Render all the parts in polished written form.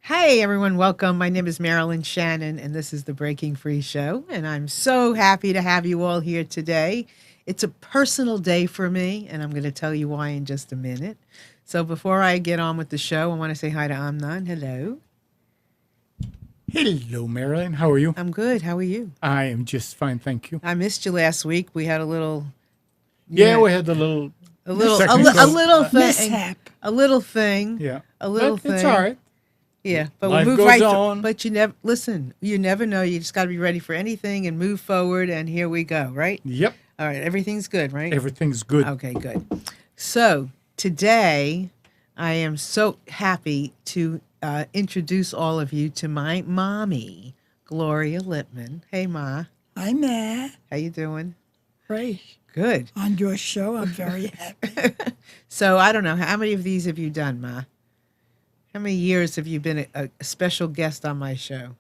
Hey everyone, welcome. My name is Marilyn Shannon, and this is the Breaking Free Show. And I'm so happy to have you all here today. It's a personal day for me, and I'm going to tell you why in just a minute. So before I get on with the show, I want to say hi to Amnon. Hello. Hello, Marilyn. How are you? I'm good. How are you? I am just fine, thank you. I missed you last week. We had a little, Yeah, we had the little a little, a technical, little thing, mishap. a little thing, yeah, a little but thing. it's all right. Yeah, but Life we'll move goes right on. But you never listen. You never know. You just got to be ready for anything and move forward. And here we go. Right. Yep, All right. Everything's good. Right. everything's good. Okay. Good. So today, I am so happy to introduce all of you to my mommy, Gloria Lipman. Hey, Ma. Hi, Ma. How you doing? Great. Good. On your show, I'm very happy. So I don't know how many of these have you done, Ma? How many years have you been a special guest on my show?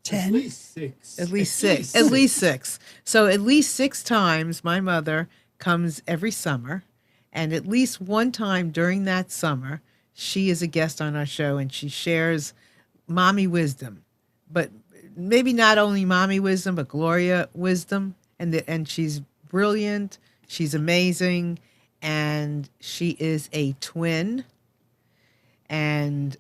10. At least six. At least six. At least six. So at least 6 times my mother comes every summer. And at least one time during that summer, she is a guest on our show and she shares mommy wisdom. But maybe not only mommy wisdom, but Gloria wisdom. And she's brilliant. She's amazing. And she is a twin. And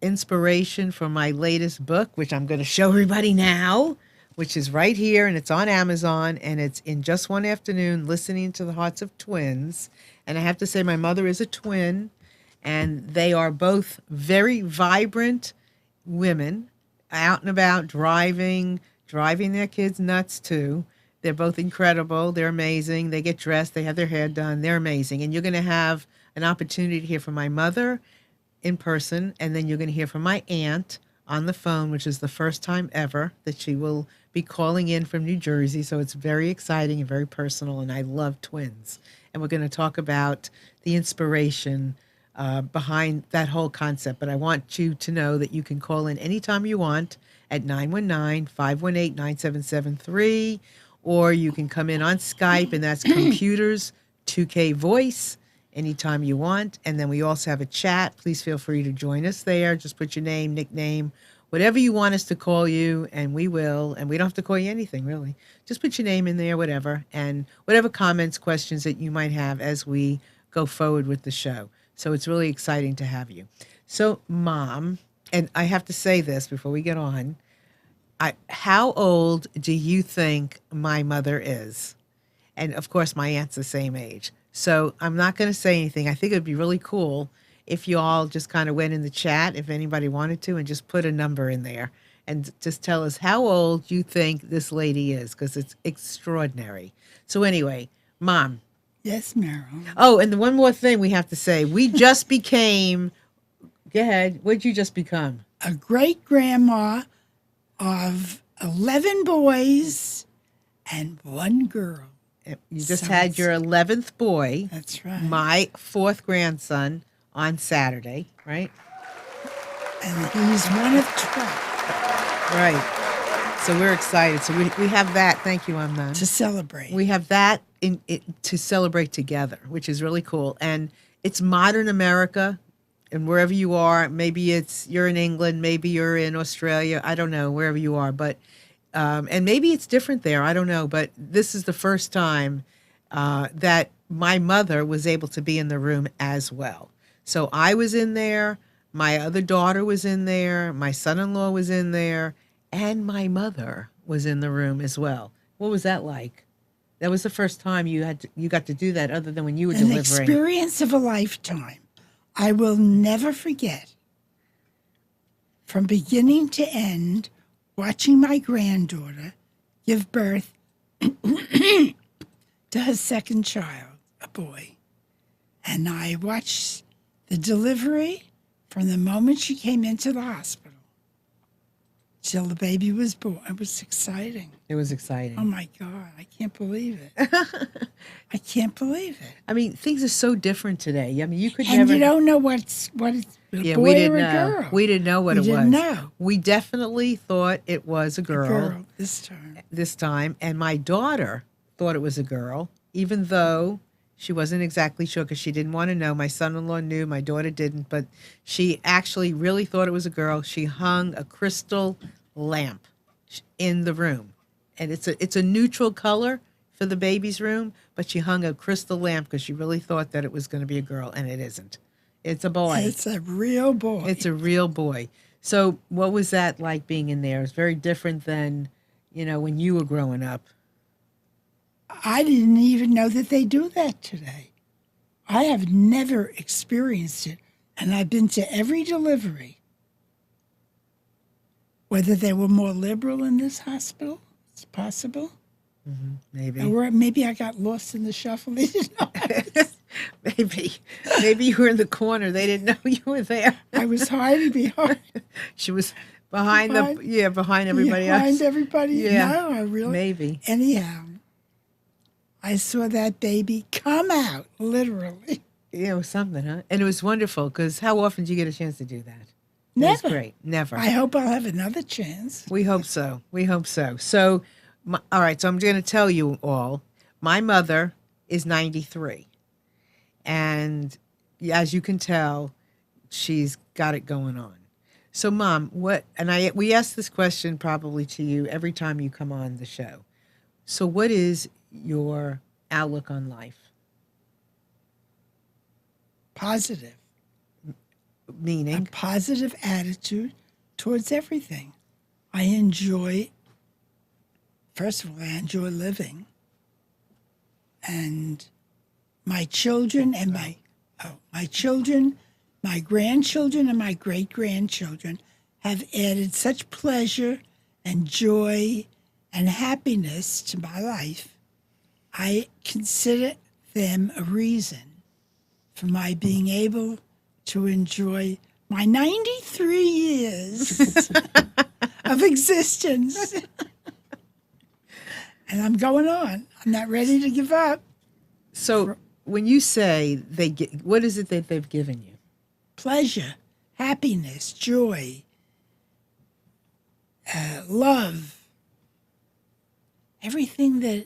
inspiration for my latest book, which I'm going to show everybody now, which is right here and it's on Amazon and it's In Just One Afternoon, Listening to the Hearts of Twins. And I have to say my mother is a twin and they are both very vibrant women out and about driving their kids nuts too. They're both incredible. They're amazing. They get dressed. They have their hair done. They're amazing. And you're going to have an opportunity to hear from my mother in person, and then you're going to hear from my aunt on the phone, which is the first time ever that she will be calling in from New Jersey. So it's very exciting and very personal, and I love twins. And we're going to talk about the inspiration behind that whole concept. But I want you to know that you can call in anytime you want at 919-518-9773, or you can come in on Skype, and that's Computers 2K Voice, anytime you want. And then we also have a chat. Please feel free to join us there. Just put your name, nickname, whatever you want us to call you, and we will. And we don't have to call you anything, really. Just put your name in there, whatever, and whatever comments, questions that you might have as we go forward with the show. So it's really exciting to have you. So, Mom, and I have to say this before we get on, how old do you think my mother is? And, of course, my aunt's the same age. So I'm not going to say anything. I think it would be really cool if you all just kind of went in the chat, if anybody wanted to, and just put a number in there and just tell us how old you think this lady is, because it's extraordinary. So anyway, Mom. Yes, Meryl. Oh, and the one more thing we have to say. We just became, go ahead, what'd you just become? A great grandma of 11 boys and one girl. You just had your 11th boy. That's right. My 4th grandson on Saturday, right? And he's one of 12 Right. So we're excited. So we have that. Thank you, Amnon. to celebrate. We have that to celebrate together, which is really cool. And it's modern America. And wherever you are, maybe you're in England, maybe you're in Australia. I don't know, wherever you are. But and maybe it's different there. I don't know. But this is the first time that my mother was able to be in the room as well. So I was in there. My other daughter was in there. My son-in-law was in there. And my mother was in the room as well. What was that like? That was the first time you got to do that, other than when you were An delivering. experience of a lifetime. I will never forget. From beginning to end, watching my granddaughter give birth to her second child, a boy. And I watched the delivery from the moment she came into the hospital till the baby was born. It was exciting. It was exciting. Oh my God, I can't believe it. I can't believe it. I mean, things are so different today. I mean, you could And never. you don't know what it's a Yeah, boy we didn't or a know. girl. We didn't know what We it didn't was. know. We definitely thought it was a girl This time. this time, and my daughter thought it was a girl, even though She wasn't exactly sure because she didn't want to know. My son-in-law knew, my daughter didn't, but she actually really thought it was a girl. She hung a crystal lamp in the room, and it's a neutral color for the baby's room, but she hung a crystal lamp because she really thought that it was going to be a girl, and it isn't. It's a boy. It's a real boy. It's a real boy. So what was that like being in there? It's very different than, when you were growing up. I didn't even know that they do that today. I have never experienced it, and I've been to every delivery. Whether they were more liberal in this hospital, it's possible. Maybe. Or maybe I got lost in the shuffle. They didn't know Maybe you were in the corner. They didn't know you were there. I was hiding behind. She was behind behind everybody else. Behind everybody. Yeah. No, I really. Maybe. Anyhow, I saw that baby come out, literally. Yeah, it was something, huh? And it was wonderful because how often do you get a chance to do that? It Never. was great. Never. I hope I'll have another chance. We hope so. We hope so. So, all right. So I'm going to tell you all. My mother is 93, and as you can tell, she's got it going on. So, Mom, we ask this question probably to you every time you come on the show. So, what is your outlook on life? Positive. Meaning? A positive attitude towards everything. First of all, I enjoy living. And my children and my grandchildren and my great-grandchildren have added such pleasure and joy and happiness to my life. I consider them a reason for my being able to enjoy my 93 years of existence. And I'm going on. I'm not ready to give up. So when you say what is it that they've given you? Pleasure, happiness, joy, love, everything that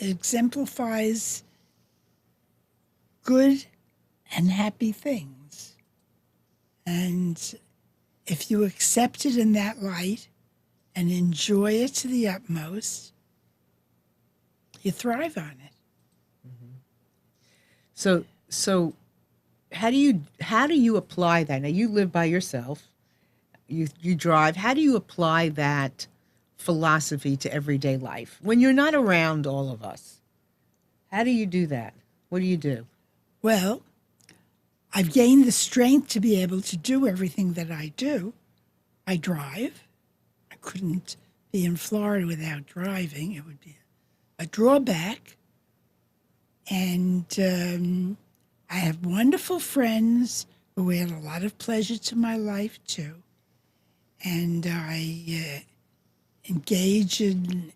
exemplifies good and happy things. And if you accept it in that light and enjoy it to the utmost, you thrive on it. So how do you apply that? Now you live by yourself. You drive. How do you apply that philosophy to everyday life when you're not around all of us? How do you do that? What do you do? Well, I've gained the strength to be able to do everything that I do. I drive. I couldn't be in Florida without driving. It would be a drawback. And I have wonderful friends who add a lot of pleasure to my life, too. And I engage in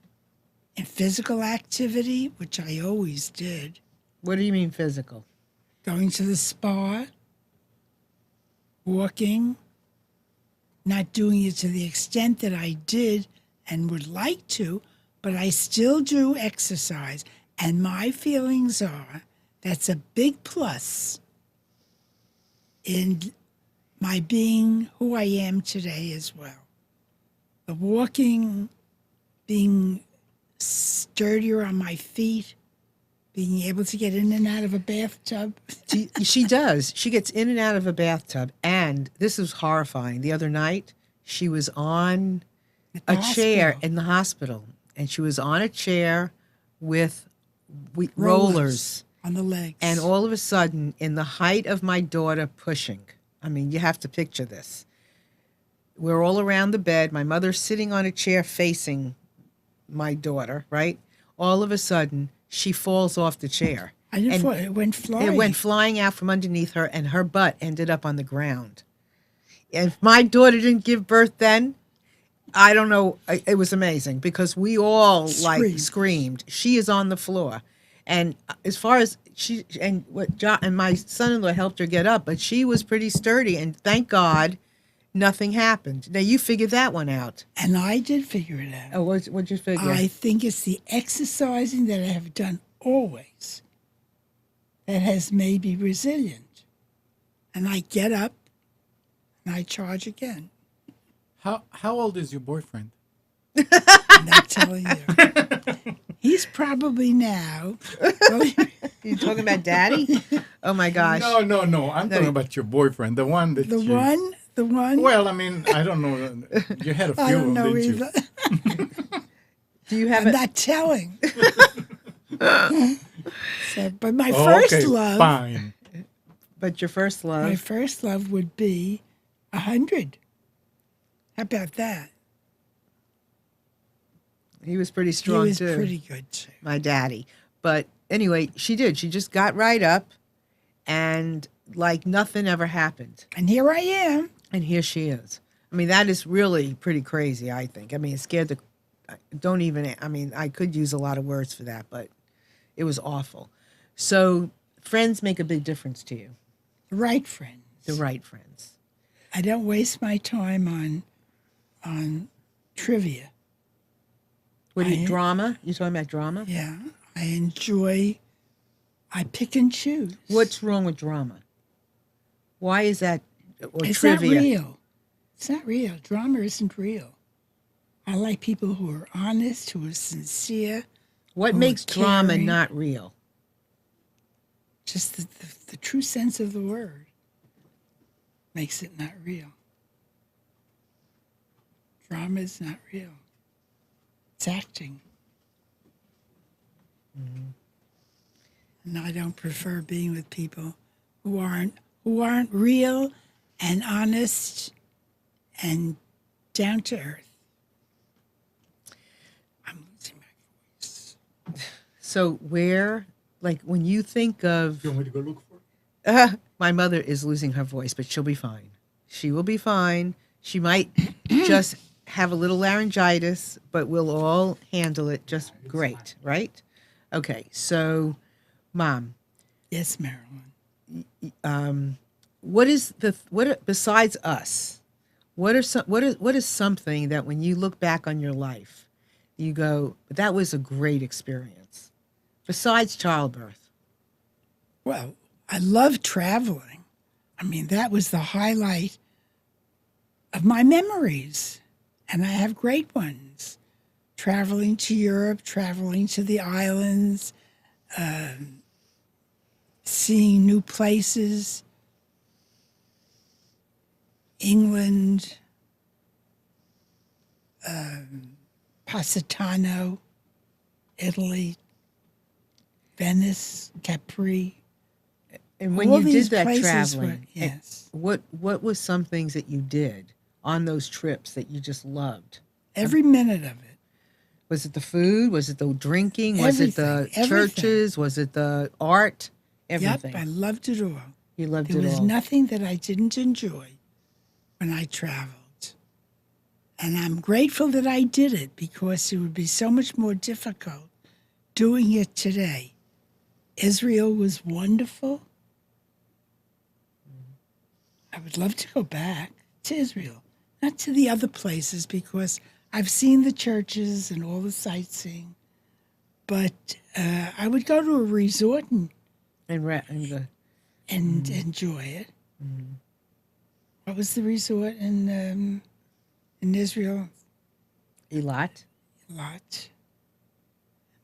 physical activity, which I always did. What do you mean physical? Going to the spa, walking, not doing it to the extent that I did and would like to, but I still do exercise. And my feelings are that's a big plus in my being who I am today as well. The walking, being sturdier on my feet, being able to get in and out of a bathtub. She does. She gets in and out of a bathtub. And this is horrifying. The other night, she was on a chair in the hospital. And she was on a chair with rollers on the legs. And all of a sudden, in the height of my daughter pushing, I mean, you have to picture this. We're all around the bed. My mother's sitting on a chair facing my daughter, right? All of a sudden, she falls off the chair. It went flying. It went flying out from underneath her, and her butt ended up on the ground. If my daughter didn't give birth then, I don't know. It was amazing because we all screamed. She is on the floor. And as far as my son-in-law helped her get up, but she was pretty sturdy, and thank God nothing happened. Now, you figured that one out. And I did figure it out. Oh, what'd you figure? I think it's the exercising that I have done always. that has made me resilient. And I get up and I charge again. How old is your boyfriend? I'm not telling you. He's probably now. Well, You talking about Daddy? Oh my gosh. No. I'm talking about your boyfriend, the one that the one. Well, I mean, I don't know. You had a few I don't of them, know didn't either. you? Do you have I'm a not telling. So, but my Oh, first okay, love, fine. but your first my love? first love would be 100. How about that? He was pretty He strong was too. pretty good too. My daddy. But anyway, she did. She just got right up and like nothing ever happened. And here I am. And here she is. I mean, that is really pretty crazy, I think. I mean, it scared the don't even I mean, I could use a lot of words for that, but it was awful. So, friends make a big difference to you. The right friends. The right friends. I don't waste my time on trivia. What do you drama? You talking about drama? Yeah, I pick and choose. What's wrong with drama? Why is that? Or It's trivia? not real. It's not real. Drama isn't real. I like people who are honest, who are sincere, What who are makes drama caring. not real? Just the true sense of the word makes it not real. Drama is not real. It's acting. And I don't prefer being with people who aren't real and honest and down to earth. I'm losing my voice. So where, like when you think of, You want me to go look for it? my mother is losing her voice, but she'll be fine. She will be fine. She might just have a little laryngitis, but we'll all handle it just great, right? Okay, so, Mom, Yes, Marilyn. besides us? What is something that when you look back on your life, you go, that was a great experience, besides childbirth? Well, I love traveling. I mean, that was the highlight of my memories. And I have great ones. Traveling to Europe, traveling to the islands, seeing new places. England, Positano, Italy, Venice, Capri. And when All you did these that places were- traveling, yes. what was some things that you did on those trips that you just loved? Every minute of it. Was it the food? Was it the drinking? Was it the Everything. churches? Was it the art? Everything. Yep, I loved it all. You loved There it was all. nothing that I didn't enjoy when I traveled. And I'm grateful that I did it because it would be so much more difficult doing it today. Israel was wonderful. I would love to go back to Israel, not to the other places because I've seen the churches and all the sightseeing. But I would go to a resort and enjoy it. What was the resort in Israel? Eilat? Lot.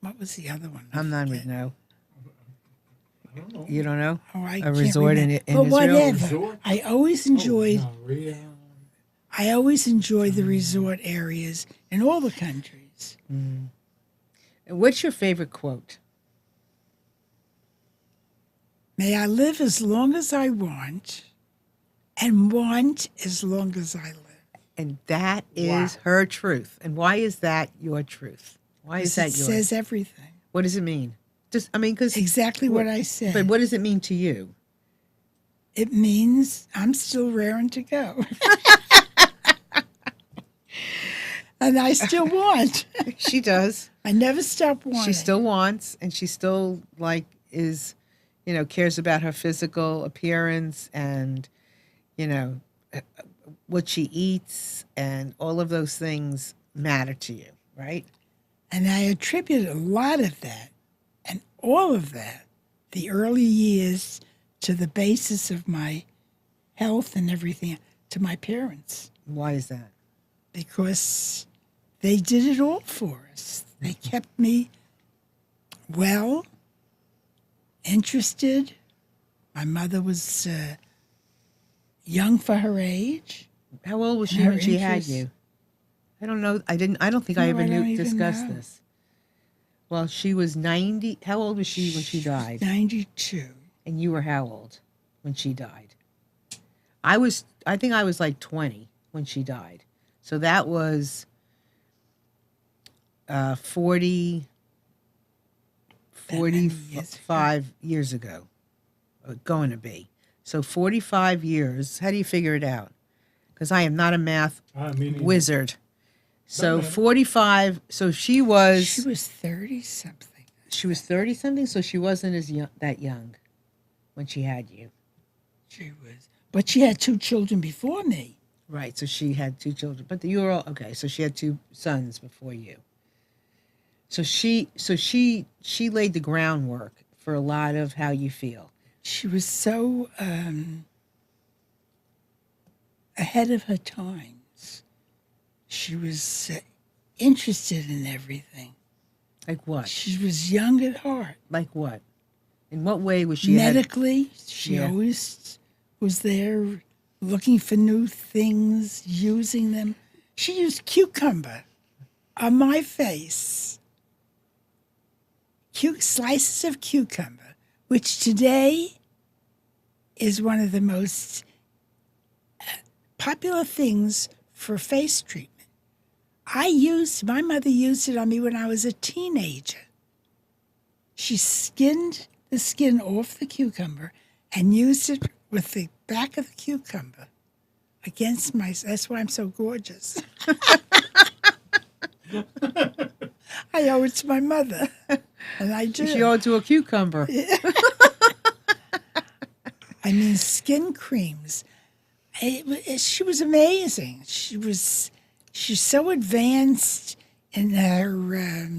What was the other one? I'm not forget. even know. I don't know. You don't know? Oh, I A can't resort in remember. Israel? But whatever. Resort? I always enjoyed. Oh, Maria. I always enjoyed the resort areas in all the countries. And what's your favorite quote? May I live as long as I want, and want as long as I live. And that is her truth. And why is that your truth? Why is that It yours? says everything. What does it mean? Because Exactly what I said. But what does it mean to you? It means I'm still raring to go. And I still want. She does. I never stop wanting. She still wants, and she still is, cares about her physical appearance and, what she eats, and all of those things matter to you, right? And I attribute a lot of that and all of that the early years to the basis of my health and everything to my parents Why is that? because they did it all for us. They kept me well, interested. My mother was young for her age. How old was And she her when she had interests- you? I don't know. I don't think I No, ever I don't knew even discussed know. this. Well, she was 90. How old was she when she died? 92. And you were how old when she died? I think I was like 20 when she died. So that was 40, That many years 45 years ago. Going to be. So 45 years. How do you figure it out? Because I am not a math Meaning wizard. So matter. 45. So she was She was 30 something. 30 something. So she wasn't as young, that young when she had you. She was. But she had 2 children before me. Right. So she had 2 children, but you were all okay. So she had 2 sons before you. So she laid the groundwork for a lot of how you feel. She was so ahead of her times. She was interested in everything. Like what? She was young at heart. Like what? In what way was she ahead? Medically, she Yeah. always was there looking for new things, using them. She used cucumber on my face. Slices of cucumber, which today is one of the most popular things for face treatment. My mother used it on me when I was a teenager. She skinned the skin off the cucumber and used it with the back of the cucumber against that's why I'm so gorgeous. I owe it to my mother, and I do. She owed to a cucumber. I mean, skin creams. She was amazing. She's so advanced in her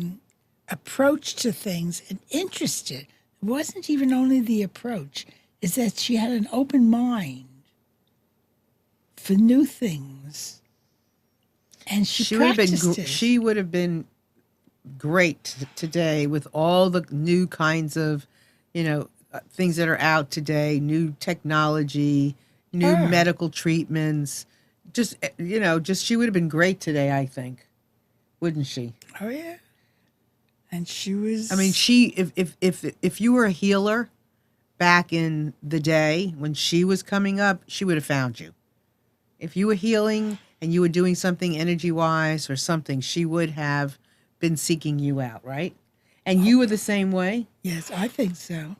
approach to things and interested. It wasn't even only the approach; is that she had an open mind for new things, and she would have been practiced it. she would have been great today with all the new kinds of, things that are out today, new technology, new medical treatments. Just she would have been great today, I think, wouldn't she? Oh yeah, and she was. I mean, if you were a healer back in the day when she was coming up, she would have found you. If you were healing and you were doing something energy-wise or something, she would have been seeking you out, right? And you were the same way? Yes, I think so.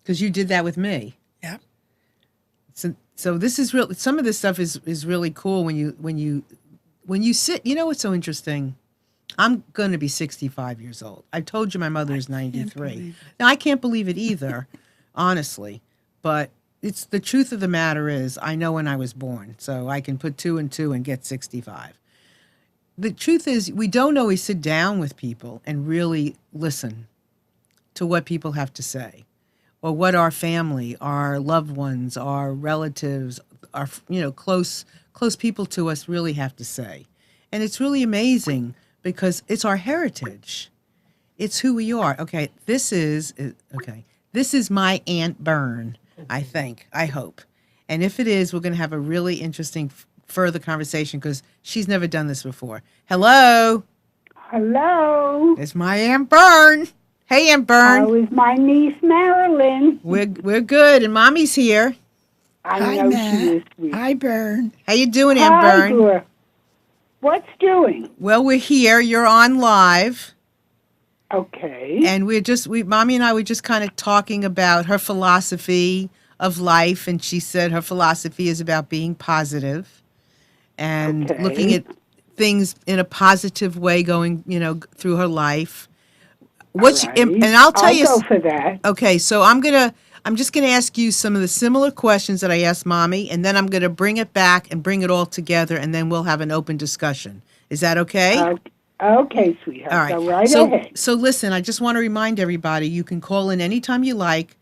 Because you did that with me. Yeah. So this is real. Some of this stuff is really cool when you sit. You know what's so interesting? I'm going to be 65 years old. I told you my mother is 93. Now I can't believe it either, honestly. But it's the truth of the matter is I know when I was born, so I can put 2 and 2 and get 65. The truth is we don't always sit down with people and really listen to what people have to say, or what our family, our loved ones, our relatives, our close people to us really have to say. And it's really amazing because it's our heritage. It's who we are. Okay, this is my Aunt Bern, I think, I hope. And if it is, we're going to have a really interesting further conversation because she's never done this before. Hello. Hello. It's my Aunt Bern. Hey, Aunt Bern. How is my niece Marilyn? We're good, and Mommy's here. I Hi, know Matt. she is sweet. Hi, Bern. How you doing, Aunt Hi, Bern? Gloria. What's doing? Well, we're here. You're on live, Okay. and Mommy and I were just kind of talking about her philosophy of life, and she said her philosophy is about being positive and Okay. looking at things in a positive way, going through her life. Right. And I'll tell you. I'll go for that. Okay, so I'm just gonna ask you some of the similar questions that I asked Mommy, and then I'm gonna bring it back and bring it all together, and then we'll have an open discussion. Is that okay? Okay, sweetheart. All right. Go right so, ahead. so listen, I just want to remind everybody you can call in anytime you like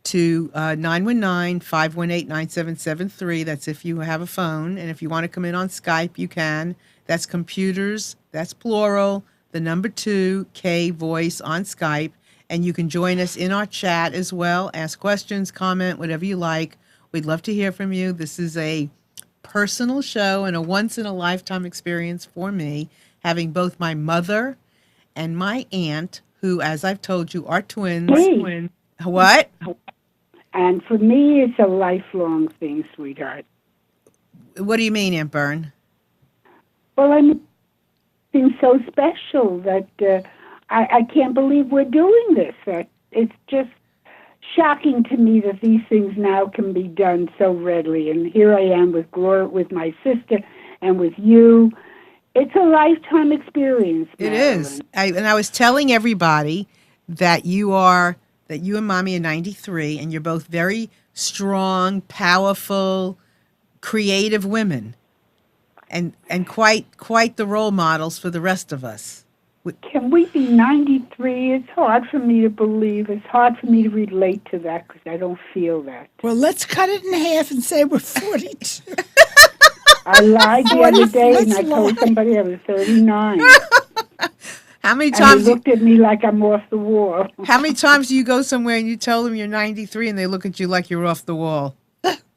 to 919-518-9773. That's if you have a phone. And if you want to come in on Skype, you can. That's computers, that's plural, the number 2, voice on Skype. And you can join us in our chat as well. Ask questions, comment, whatever you like. We'd love to hear from you. This is a personal show and a once-in-a-lifetime experience for me, having both my mother and my aunt, who, as I've told you, are twins. Me. What? And for me, it's a lifelong thing, sweetheart. What do you mean, Aunt Bern? Well, I mean, it seems so special that I can't believe we're doing this. It's just shocking to me that these things now can be done so readily. And here I am with Gloria, with my sister, and with you. It's a lifetime experience, It Marilyn. is. I was telling everybody that you and Mommy are 93, and you're both very strong, powerful, creative women, and quite the role models for the rest of us. Can we be 93? It's hard for me to believe. It's hard for me to relate to that because I don't feel that. Well, let's cut it in half and say we're 42. I lied the other day and I Let's told lie. somebody I was 39. How many And they times? looked at me like I'm off the wall. How many times do you go somewhere and you tell them you're 93 and they look at you like you're off the wall?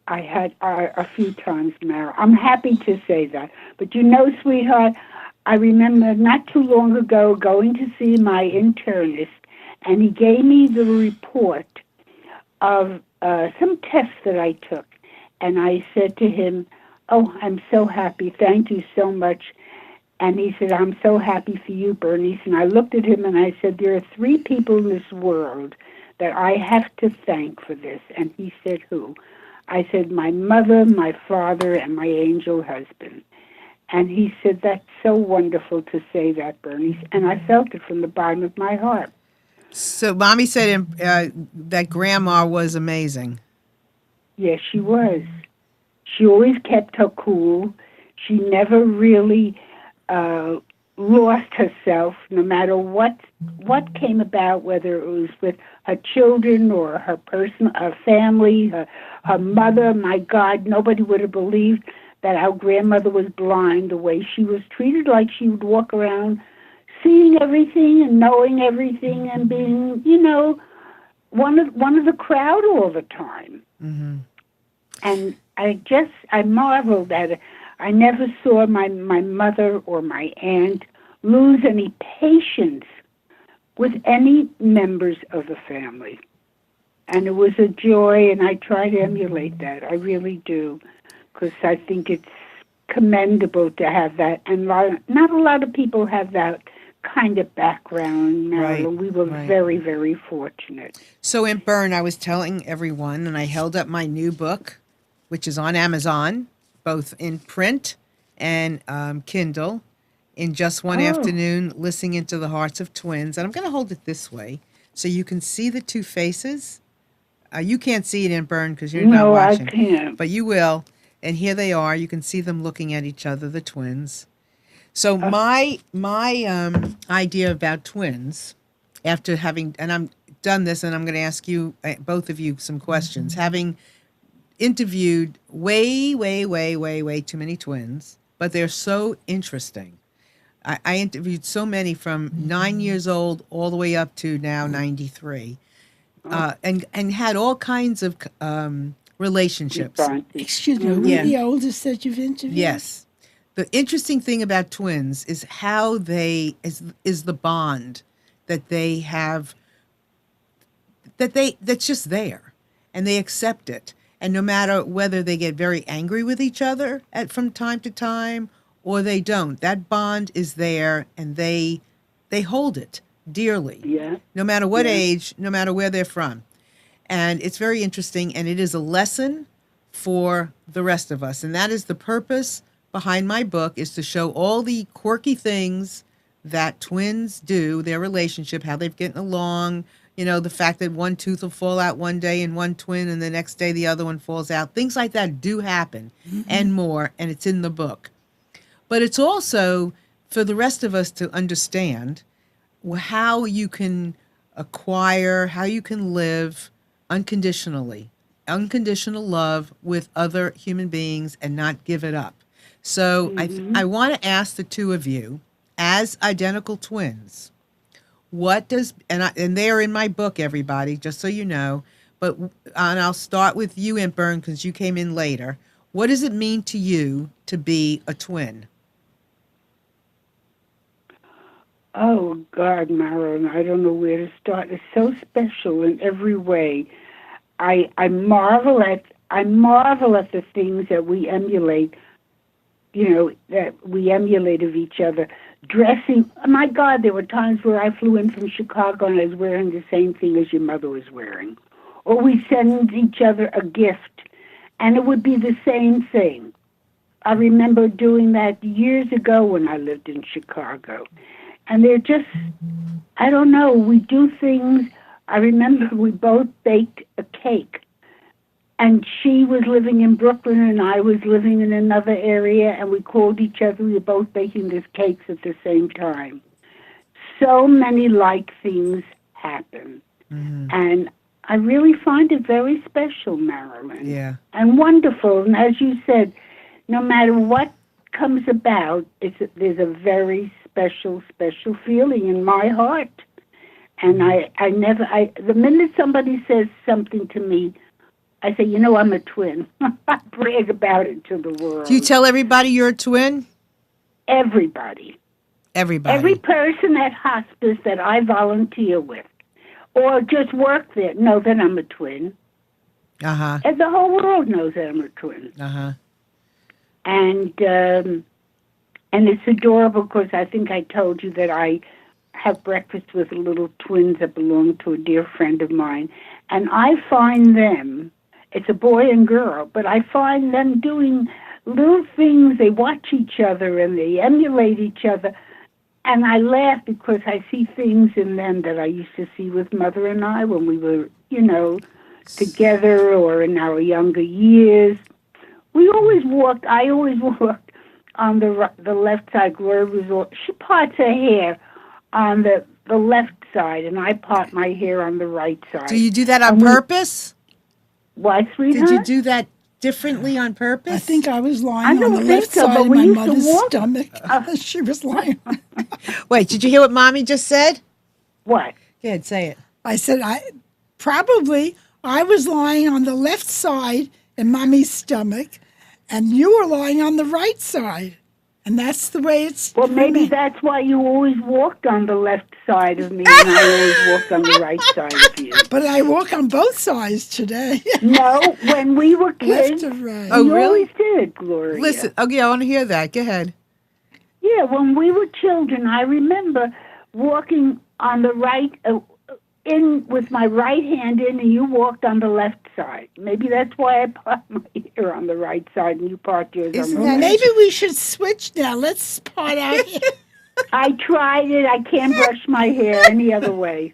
I had a few times, Mara. I'm happy to say that. But you know, sweetheart, I remember not too long ago going to see my internist, and he gave me the report of some tests that I took. And I said to him, "Oh, I'm so happy. Thank you so much." And he said, "I'm so happy for you, Bernice." And I looked at him and I said, "There are 3 people in this world that I have to thank for this." And he said, "Who?" I said, "My mother, my father, and my angel husband." And he said, "That's so wonderful to say that, Bernice." And I felt it from the bottom of my heart. So Mommy said that Grandma was amazing. Yes, she was. She always kept her cool. She never really lost herself, no matter what came about, whether it was with her children or her family, her mother. My God, nobody would have believed that our grandmother was blind. The way she was treated, like she would walk around seeing everything and knowing everything and being, one of the crowd all the time. Mm-hmm. And I marveled at it. I never saw my mother or my aunt lose any patience with any members of the family. And it was a joy, and I try to emulate that. I really do, because I think it's commendable to have that. And not a lot of people have that kind of background, Marilyn. Right, We were right. very, very fortunate. So in Bern, I was telling everyone, and I held up my new book, which is on Amazon, both in print and Kindle, in just one afternoon, listening into the hearts of twins. And I'm going to hold it this way so you can see the 2 faces. You can't see it in Bern because you're not No, I watching. can't. But you will. And here they are. You can see them looking at each other, the twins. So my idea about twins, after having, and I'm done this, and I'm going to ask you, both of you, some questions. Having interviewed way too many twins, but they're so interesting. I interviewed so many from 9 years old all the way up to now 93, and had all kinds of relationships. Excuse me, we're the oldest that you've interviewed? Yes. The interesting thing about twins is how is the bond that they have, that's just there, and they accept it. And no matter whether they get very angry with each other from time to time or they don't, that bond is there, and they hold it dearly. Yeah. No matter what age, no matter where they're from. And it's very interesting, and it is a lesson for the rest of us. And that is the purpose behind my book, is to show all the quirky things that twins do, their relationship, how they've gotten along, the fact that one tooth will fall out one day in one twin and the next day the other one falls out. Things like that do happen, and more, and it's in the book. But it's also for the rest of us to understand how you can acquire, how you can live unconditionally, unconditional love with other human beings and not give it up. So I want to ask the two of you, as identical twins, what does, and they are in my book, everybody, just so you know, but, and I'll start with you, Aunt Bern, because you came in later. What does it mean to you to be a twin? Oh God, Marilyn, I don't know where to start. It's so special in every way. I marvel at the things that we emulate. That we emulate of each other. Dressing. My God, there were times where I flew in from Chicago and I was wearing the same thing as your mother was wearing, or we send each other a gift, and it would be the same thing. I remember doing that years ago when I lived in Chicago. And they're just, I don't know, we do things. I remember we both baked a cake. And she was living in Brooklyn and I was living in another area. And we called each other. We were both baking these cakes at the same time. So many like things happen. Mm-hmm. And I really find it very special, Marilyn. Yeah. And wonderful. And as you said, no matter what comes about, there's a very special feeling in my heart. And the minute somebody says something to me, I say, I'm a twin. I brag about it to the world. Do you tell everybody you're a twin? Everybody. Everybody. Every person at hospice that I volunteer with or just work there know that I'm a twin. Uh-huh. And the whole world knows that I'm a twin. Uh-huh. And it's adorable because I think I told you that I have breakfast with little twins that belong to a dear friend of mine. And I find them, it's a boy and girl, but I find them doing little things. They watch each other and they emulate each other. And I laugh because I see things in them that I used to see with Mother and I when we were, together or in our younger years. I always walked on the left side. Gloria she parts her hair on the left side, and I part my hair on the right side. Do you do that on purpose? Why, sweetheart? Did you do that differently on purpose? I think I was lying on the left side of my mother's stomach. She was lying on. Wait, did you hear what Mommy just said? What? Go ahead, say it. I said, I was lying on the left side in Mommy's stomach, and you were lying on the right side. And that's the way it's. Well, maybe that's why you always walked on the left side of me, and I always walked on the right side of you. But I walk on both sides today. No, when we were kids, left or right. Oh, you really? always did, Gloria. Listen, okay, I want to hear that. Go ahead. Yeah, when we were children, I remember walking on the right, in with my right hand in, and you walked on the left side. Maybe that's why I part my hair on the right side and you part yours on the left. Maybe we should switch now. Let's part out here. I tried it. I can't brush my hair any other way.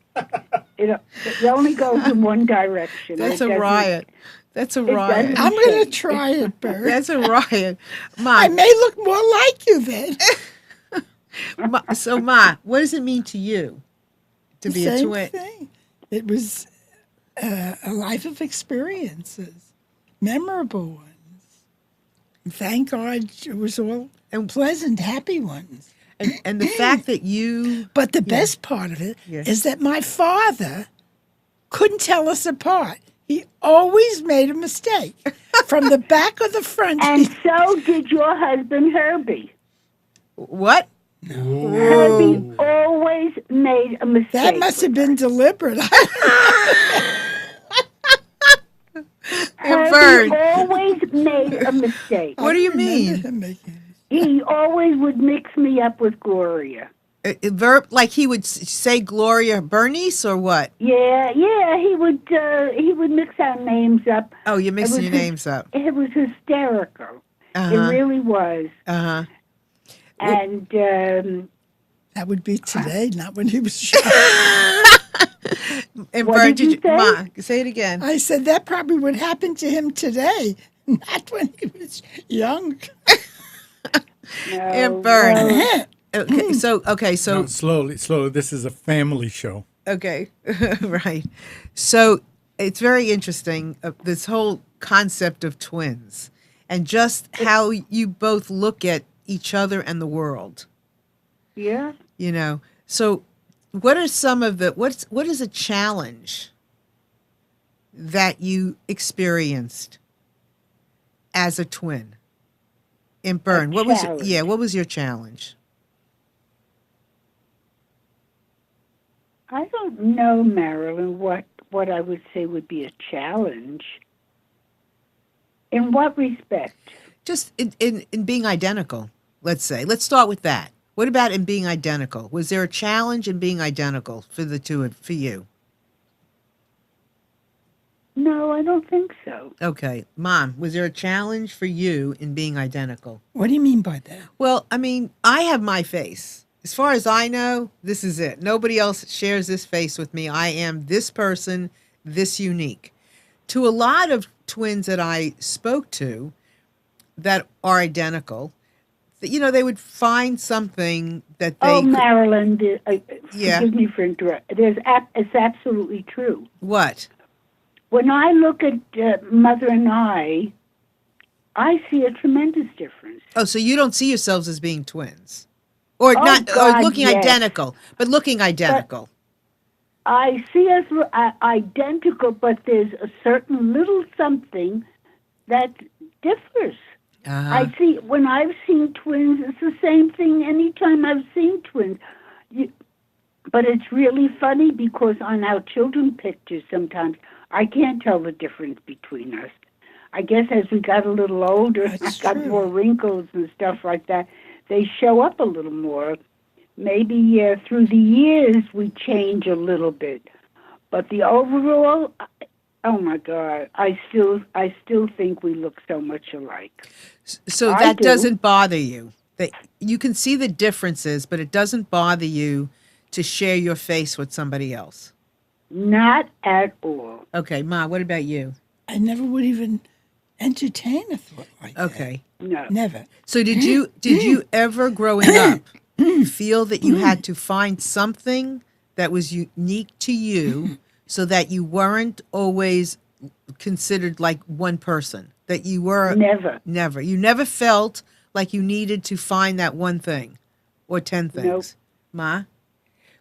It only goes in one direction. That's a riot. That's a riot. I'm going to try it, Bert. That's a riot. Ma, I may look more like you then. So, Ma, what does it mean to you to be a Same twin? thing. It was a life of experiences, memorable ones. And thank God it was all pleasant, happy ones. And the fact that you... But the best part of it is that my father couldn't tell us apart. He always made a mistake. From the back or the front. And so did your husband, Herbie. What? No. Herbie always made a mistake. That must have been deliberate. Herbie always made a mistake. What do you mean? He always would mix me up with Gloria. Like he would say Gloria Bernice or what? Yeah, he would mix our names up. Oh, you're mixing your names up. It was hysterical. It really was. Uh-huh. And that would be today, not when he was young. And what did you say? Ma, say it again. I said that probably would happen to him today, not when he was young. No, And Bern. So No, slowly. This is a family show. okay, right. So it's very interesting, this whole concept of twins and just how you both look at each other and the world. Yeah. You know, so what are some of the what is a challenge that you experienced as a twin in Bern? challenge. What was your challenge? I don't know, Marilyn, what I would say would be a challenge. In what respect? Just in being identical, let's say. Let's start with that. What about in being identical? Was there a challenge in being identical for for you? No, I don't think so. Okay. Mom, was there a challenge for you in being identical? What do you mean by that? Well, I mean, I have my face. As far as I know, this is it. Nobody else shares this face with me. I am this person, this unique. To a lot of twins that I spoke to that are identical, they would find something that they Oh, could, Marilyn, Yeah. forgive me for interrupting. It's absolutely true. what? When I look at Mother and I see a tremendous difference. Oh, so you don't see yourselves as being twins, or Oh, not, or God, looking yes. identical, but looking identical. I see us identical, but there's a certain little something that differs. Uh-huh. I see, when I've seen twins, it's the same thing anytime I've seen twins. But it's really funny because on our children pictures sometimes, I can't tell the difference between us. I guess as we got a little older, That's I got true. more wrinkles and stuff like that, they show up a little more. Maybe through the years we change a little bit. But the overall, oh my God, I still think we look so much alike. So I that do. doesn't bother you. That you can see the differences, but it doesn't bother you to share your face with somebody else. Not at all. Okay, Ma, what about you? I never would even entertain a thought like that. Okay. No. Never. So did you ever growing up feel that you had to find something that was unique to you so that you weren't always considered like one person? That you were Never. You never felt like you needed to find that one thing or 10 things. Nope. Ma?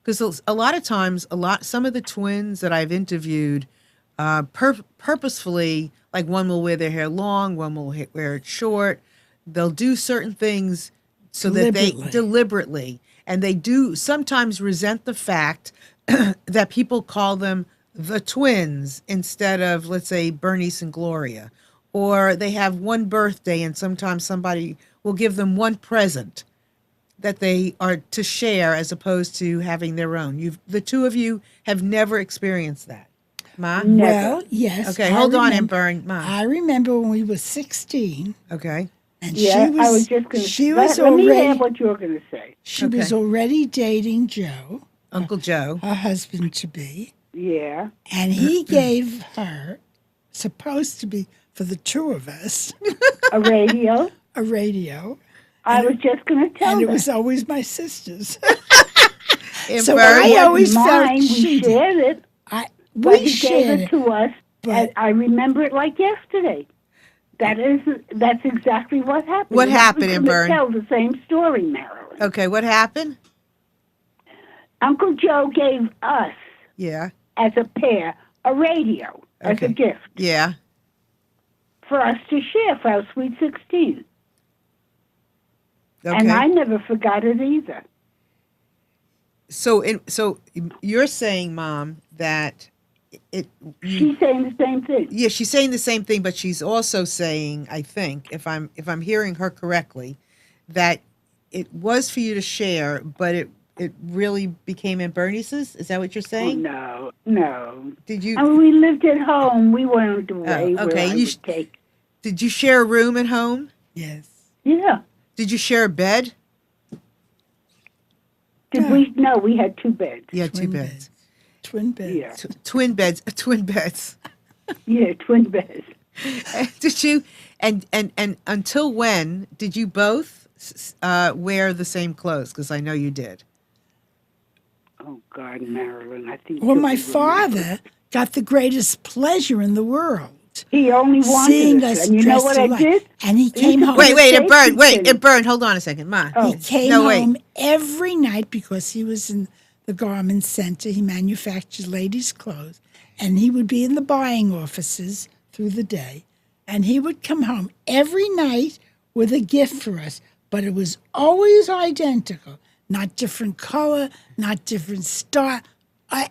Because a lot of times, some of the twins that I've interviewed, purposefully, like one will wear their hair long, one will wear it short. They'll do certain things so that they deliberately, and they do sometimes resent the fact that people call them the twins instead of, let's say, Bernice and Gloria, or they have one birthday and sometimes somebody will give them one present that they are to share as opposed to having their own. The two of you have never experienced that. Ma? Never. Well, yes. Okay, I hold on and remember- burn. Ma. I remember when we were 16, Okay. and Yeah, she was. I was just going to She let, was let me hear already. what you were going to say. She was Okay. already dating Joe, Uncle Joe. her husband to be, Yeah. and he gave her, supposed to be for the two of us, A radio. a radio, I was just going to tell and it that. was always my sister's. And So Vern, I always felt mine. We she did. shared it. I But we he shared gave it it. to us, but- and I remember it like yesterday. That's exactly what happened. What And happened, we Amber? tell the same story, Marilyn. okay, what happened? Uncle Joe gave us, Yeah. as a pair, a radio as Okay. a gift Yeah. for us to share for our Sweet 16. Okay. And I never forgot it either. So you're saying, Mom, that She's saying the same thing. yeah, she's saying the same thing, but she's also saying, I think, if I'm hearing her correctly, that it was for you to share, but it really became in Bernice's. Is that what you're Oh, saying? no. Did you And we lived at home. We weren't away Oh, where okay. I You would take. did you share a room at home? Yes. Yeah. Did you share a bed? Did we? No, we had two beds. Yeah, two Twin beds. Twin beds. Yeah. Twin beds. Twin beds. Yeah, twin beds. Did you and until when did you both wear the same clothes? Because I know you did. Oh, God, Marilyn, I think Well, you'll my be remembered. father got the greatest pleasure in the world He only seeing wanted us. us And you know dressed what I alike. did? And he I used came to home. put a Wait, it safety burned. Wait, pin. it burned. Hold on a second, Ma. He Oh. came No, wait. home every night because he was in the garment center. He manufactured ladies' clothes. And he would be in the buying offices through the day. And he would come home every night with a gift for us. But it was always identical. Not different color, not different style.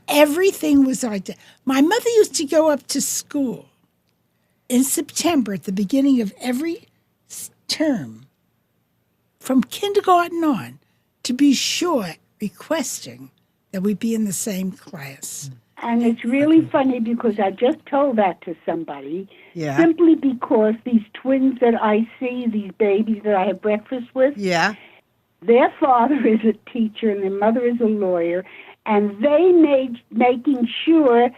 Everything was identical. My mother used to go up to school in September at the beginning of every term from kindergarten on to be sure requesting that we be in the same class. And it's really funny because I just told that to somebody Yeah. simply because these twins that I see, these babies that I have breakfast with, Yeah. their father is a teacher and their mother is a lawyer, and they making sure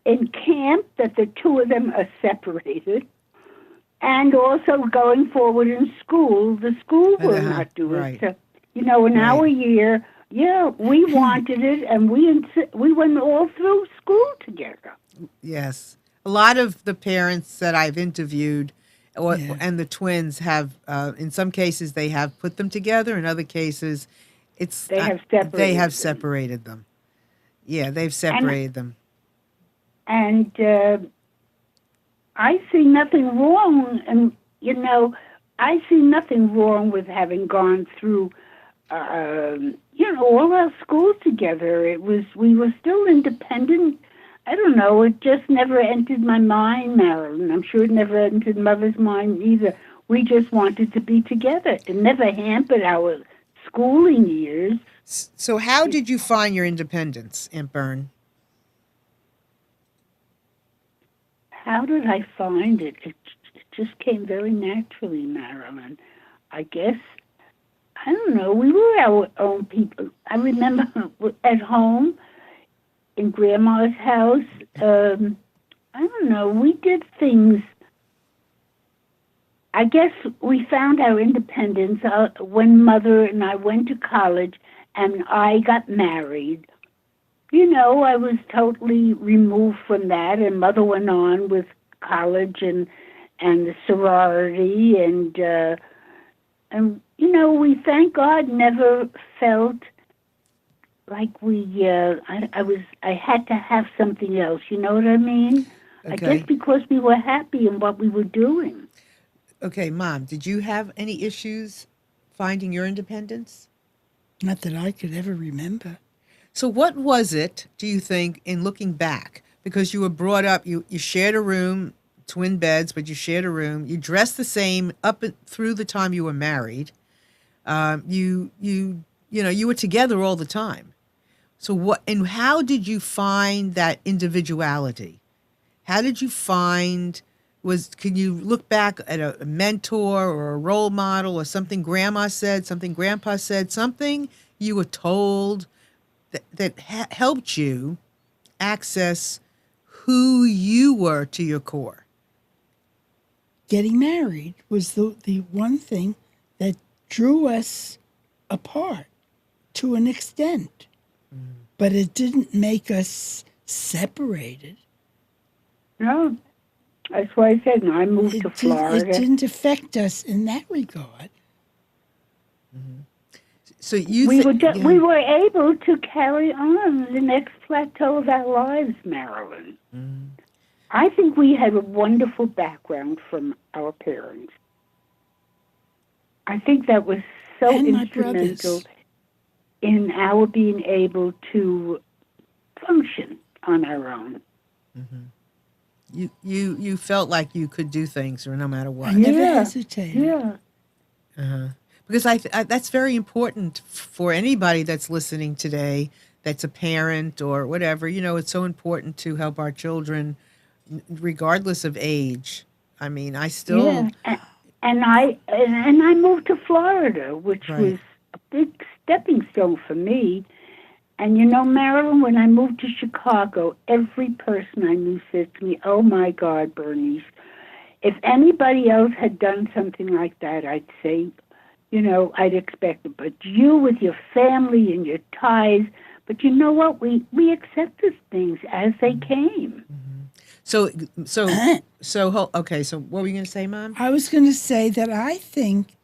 in camp that the two of them are separated, and also going forward in school, the school will not do right. it. So, in our year, we wanted it, and we went all through school together. Yes. A lot of the parents that I've interviewed Yeah. and the twins have, in some cases, they have put them together. In other cases, They have they have separated them. separated them. Yeah, they've separated them. And I see nothing wrong, and I see nothing wrong with having gone through, all our schools together. We were still independent. I don't know. It just never entered my mind, Marilyn. I'm sure it never entered Mother's mind either. We just wanted to be together. It never hampered our schooling years. So, how did you find your independence, Aunt Bern? How did I find it? It just came very naturally, Marilyn. I guess, I don't know, we were our own people. I remember at home, in Grandma's house, I don't know, we did things. I guess we found our independence when Mother and I went to college and I got married. I was totally removed from that, and Mother went on with college and the sorority, and we, thank God, never felt like I had to have something else. You know what I mean? I Okay. guess because we were happy in what we were doing. Okay, Mom, did you have any issues finding your independence? Not that I could ever remember. So what was it, do you think, in looking back? Because you were brought up, you shared a room, twin beds, but you shared a room. You dressed the same through the time you were married. You were together all the time. So how did you find that individuality? How did you find, can you look back at a mentor or a role model or something Grandma said, something Grandpa said, something you were told that helped you access who you were to your core? Getting married was the one thing that drew us apart to an extent. But it didn't make us separated. No, that's why I said, I moved to Florida. It didn't affect us in that regard. So we were able to carry on the next plateau of our lives, Marilyn. I think we had a wonderful background from our parents. I think that was so And my instrumental brothers. in our being able to function on our own. You felt like you could do things or no matter what. I never Yeah, hesitated. Yeah. Because I that's very important for anybody that's listening today, that's a parent or whatever. It's so important to help our children, regardless of age. I mean, I still Yeah. And I moved to Florida, which Right. was a big stepping stone for me. And Marilyn, when I moved to Chicago, every person I knew said to me, "Oh my God, Bernice, if anybody else had done something like that, I'd say, I'd expect it. But you with your family and your ties, but you know what? We accepted things as they came. So, okay. So, what were you going to say, Mom? I was going to say that I think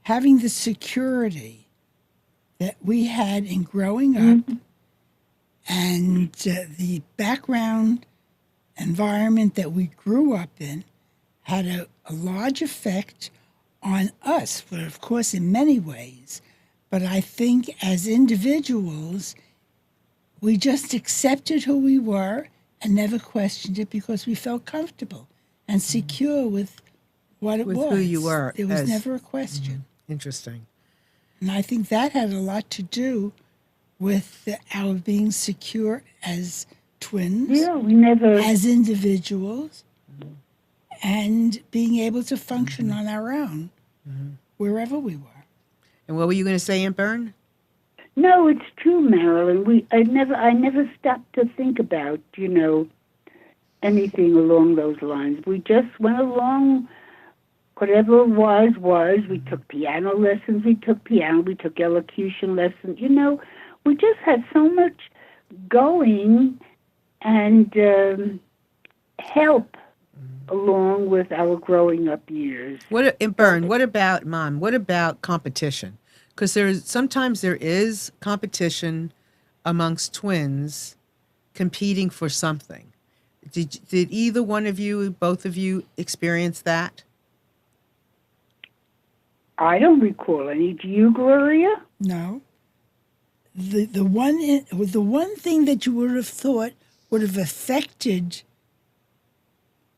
having the security that we had in growing up and the background environment that we grew up in had a large effect on us, but of course in many ways. But I think as individuals, we just accepted who we were and never questioned it because we felt comfortable and secure with what it With was. who you were It was as- never a question. Interesting. And I think that had a lot to do with our being secure as twins, Yeah, we never. as individuals, and being able to function on our own wherever we were. And what were you going to say, Aunt Bern? No, it's true, Marilyn. I never stopped to think about, anything along those lines. We just went along. Whatever it was. We took piano lessons. We took elocution lessons. We just had so much going and help along with our growing up years. Aunt Bern, what about, Mom? What about competition? Because sometimes there is competition amongst twins competing for something. Did either one of you, both of you, experience that? I don't recall any. Do you, Gloria? No. The one thing that you would have thought would have affected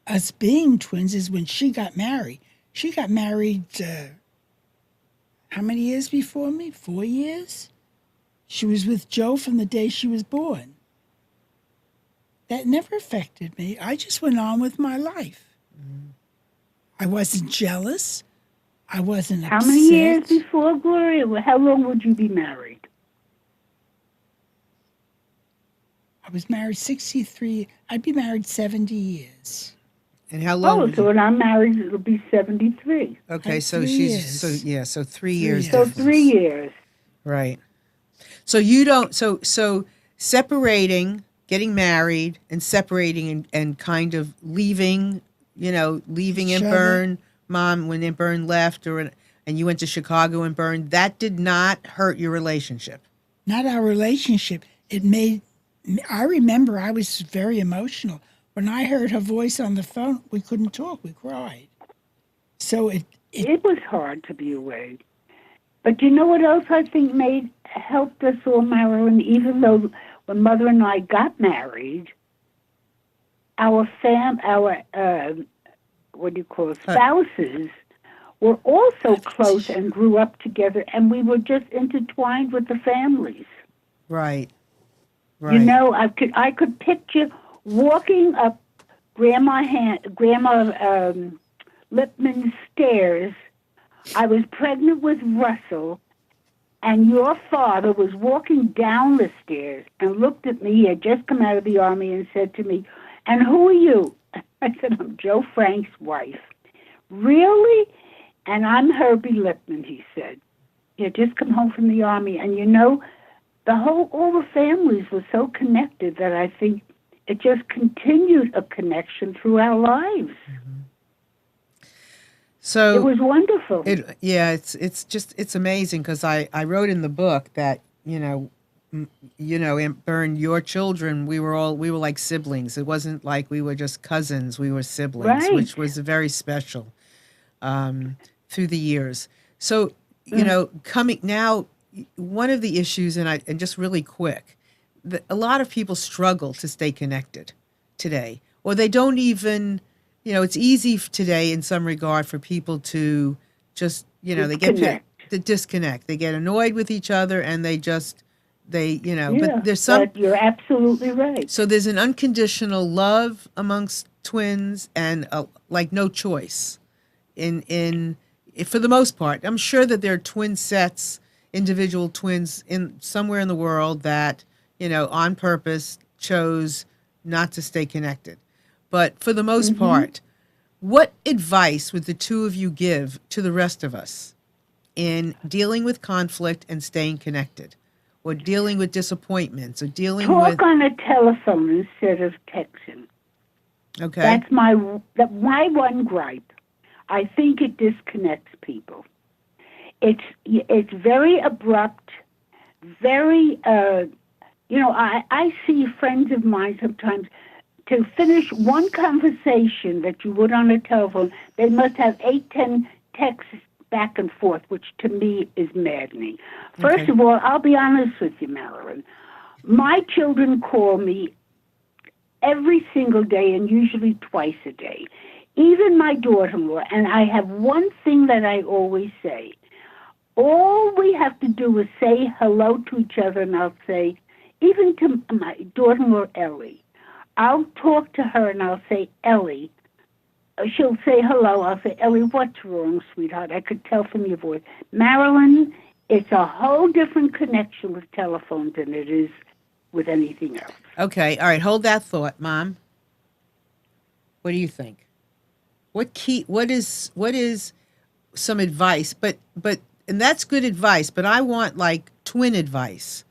us being twins is when she got married. She got married how many years before me? 4 years? She was with Joe from the day she was born. That never affected me. I just went on with my life. I wasn't jealous. I wasn't upset. How many years before, Gloria? Well, how long would you be married? I was married 63. I'd be married 70 years. And how long? Oh, so when I'm married, it'll be 73. Okay, Like so 3 she's years. so 3 years. years. So difference. 3 years. Right. So you don't. So separating, getting married, and separating, and kind of leaving. Leaving Each Aunt other. Bern, Mom, when Aunt Bern left, and you went to Chicago and Bern. That did not hurt your relationship. Not our relationship. It made. I remember I was very emotional. When I heard her voice on the phone, we couldn't talk. We cried. So It was hard to be away. But you know what else I think helped us all, Marilyn? Even though when Mother and I got married, our spouses were also close and grew up together, and we were just intertwined with the families. Right. I could picture walking up Grandma Lipman's stairs. I was pregnant with Russell, and your father was walking down the stairs and looked at me. He had just come out of the Army and said to me, "And who are you?" I said, "I'm Joe Frank's wife." "Really?" "And I'm Herbie Lipman," he said. "He had just come home from the Army." And all the families were so connected that I think it just continued a connection through our lives. So it was wonderful. It's amazing because I wrote in the book that Aunt Bern, your children, we were like siblings. It wasn't like we were just cousins; we were siblings, Right. which was very special through the years. So coming now, one of the issues, and just really quick, a lot of people struggle to stay connected today, or they don't even. It's easy today in some regard for people to just, they get to disconnect. They get annoyed with each other and but there's but you're absolutely right. So there's an unconditional love amongst twins and like no choice for the most part. I'm sure that there are twin sets, individual twins somewhere in the world that, on purpose chose not to stay connected. But for the most part, what advice would the two of you give to the rest of us in dealing with conflict and staying connected, or dealing with disappointments, or dealing Talk with. on a telephone instead of texting. Okay. That's my one gripe. I think it disconnects people. It's very abrupt, very. I see friends of mine sometimes. To finish one conversation that you would on a telephone, they must have 8, 10 texts back and forth, which to me is maddening. First Okay. of all, I'll be honest with you, Marilyn. My children call me every single day and usually twice a day. Even my daughter-in-law, and I have one thing that I always say. All we have to do is say hello to each other, and I'll say, even to my daughter-in-law, Ellie, I'll talk to her and I'll say, Ellie. She'll say hello. I'll say, Ellie, what's wrong, sweetheart? I could tell from your voice. Marilyn, it's a whole different connection with telephones than it is with anything else. Okay. All right. Hold that thought, Mom. What do you think? What is some advice? But and that's good advice, but I want like twin advice.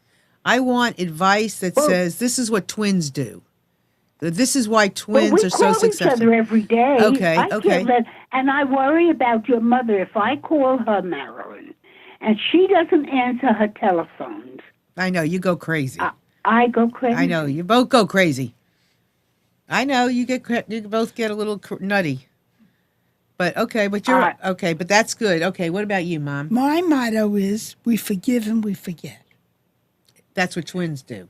I want advice that says this is what twins do. This is why twins are so We call each successful. other every day. Okay, I okay. And I worry about your mother. If I call her, Marilyn, and she doesn't answer her telephones, I know you go crazy. I go crazy. I know you both go crazy. I know you both get a little nutty. But okay, but you're okay. But that's good. Okay, what about you, Mom? My motto is we forgive and we forget. That's what twins do.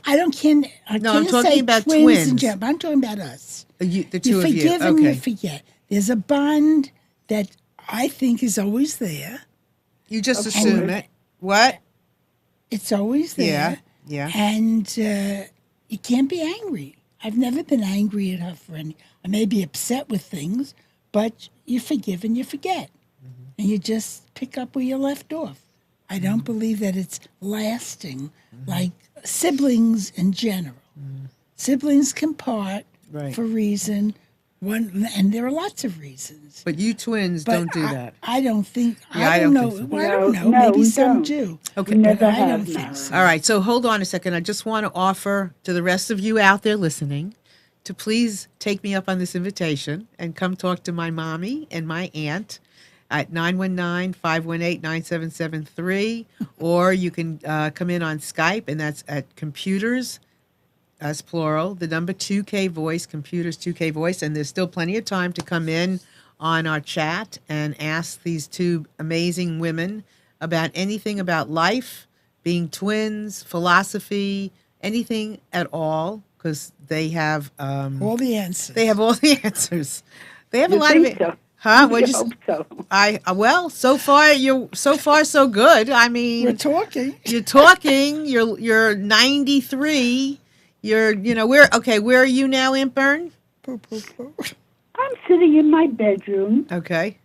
I don't can't. I No, I'm can't talking say about twins. twins. In general. I'm talking about us. The two You of you. forgive and you Okay. forget. There's a bond that I think is always there. You just assume it. What? It's always there. Yeah. And you can't be angry. I've never been angry at her for any. I may be upset with things, but you forgive and you forget. Mm-hmm. And you just pick up where you left off. I don't believe that it's lasting like siblings in general. Siblings can part Right. for reason, and there are lots of reasons. But you twins But don't do that. I don't think. Yeah, I don't know. think so. Well, I don't know. No, Maybe we some don't. do. Okay. We never I have, don't think Marilyn. so. All right, so hold on a second. I just want to offer to the rest of you out there listening to please take me up on this invitation and come talk to my mommy and my aunt at 919-518-9773, or you can come in on Skype, and that's at computers, as plural, the number 2K Voice, computers 2K Voice, and there's still plenty of time to come in on our chat and ask these two amazing women about anything about life, being twins, philosophy, anything at all, because they have All the answers. they have all the answers. They have a You lot of think it. so? Huh? I What you? hope so. Well, so far so good. I mean, We're talking. you're talking. You're 93. Where are you now, Aunt Bern? Poo, poo, poo. I'm sitting in my bedroom, Okay.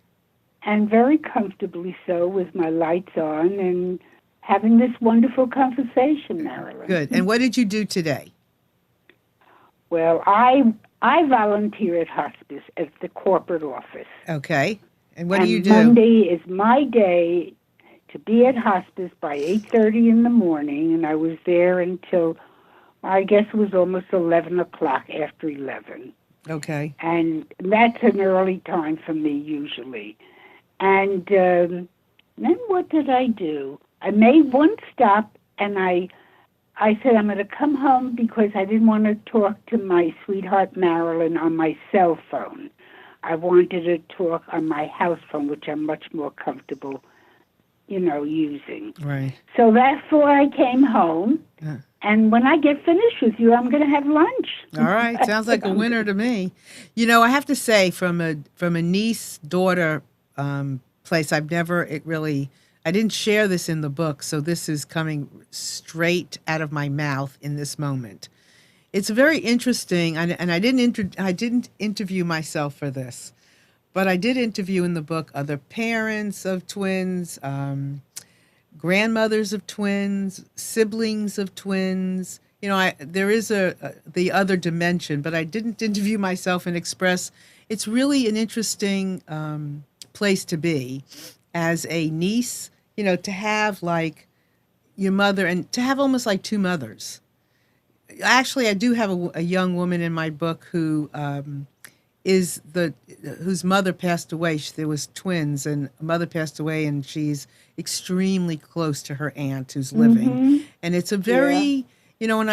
and very comfortably so, with my lights on, and having this wonderful conversation, Marilyn. Good. And what did you do today? Well, I volunteer at hospice at the corporate office. Okay. And what do And you do? Monday is my day to be at hospice by 8:30 in the morning, and I was there until, I guess it was almost 11 o'clock, after 11. Okay. And that's an early time for me usually. And then what did I do? I made one stop, and I said I'm going to come home because I didn't want to talk to my sweetheart Marilyn on my cell phone. I wanted to talk on my house phone, which I'm much more comfortable, using. Right. So therefore I came home, Yeah. and when I get finished with you, I'm going to have lunch. All right. Sounds like a winner to me. I have to say, from a niece daughter place, I didn't share this in the book, so this is coming straight out of my mouth in this moment. It's very interesting, and I didn't interview myself for this, but I did interview in the book other parents of twins, grandmothers of twins, siblings of twins. There is the other dimension, but I didn't interview myself and express. It's really an interesting place to be. as a niece, to have like your mother and to have almost like two mothers. Actually, I do have a young woman in my book who is whose mother passed away. There was twins, and mother passed away, and she's extremely close to her aunt who's living, and it's a very and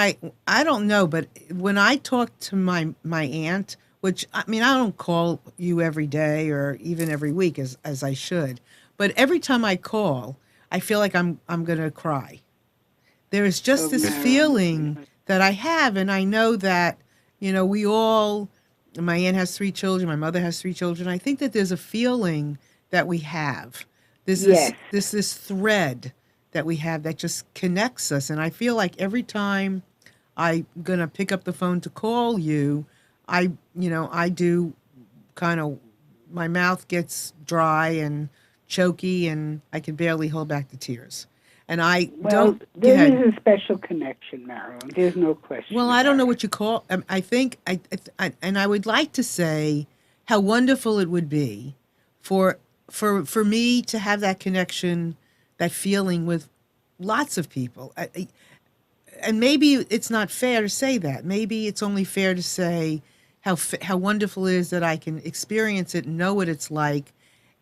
I don't know, but when I talk to my aunt, which I mean I don't call you every day or even every week as I should, but every time I call, I feel like I'm gonna cry. There is just this feeling that I have, and I know that we all. My aunt has 3 children. My mother has 3 children. I think that there's a feeling that we have. There's this thread that we have that just connects us. And I feel like every time I'm gonna pick up the phone to call you, I do kind of my mouth gets dry and choky, and I can barely hold back the tears. And I don't. There is a special connection, Marilyn. There's no question. Well, I don't know what you call. I think and I would like to say how wonderful it would be for me to have that connection, that feeling with lots of people. And maybe it's not fair to say that. Maybe it's only fair to say how wonderful it is that I can experience it and know what it's like.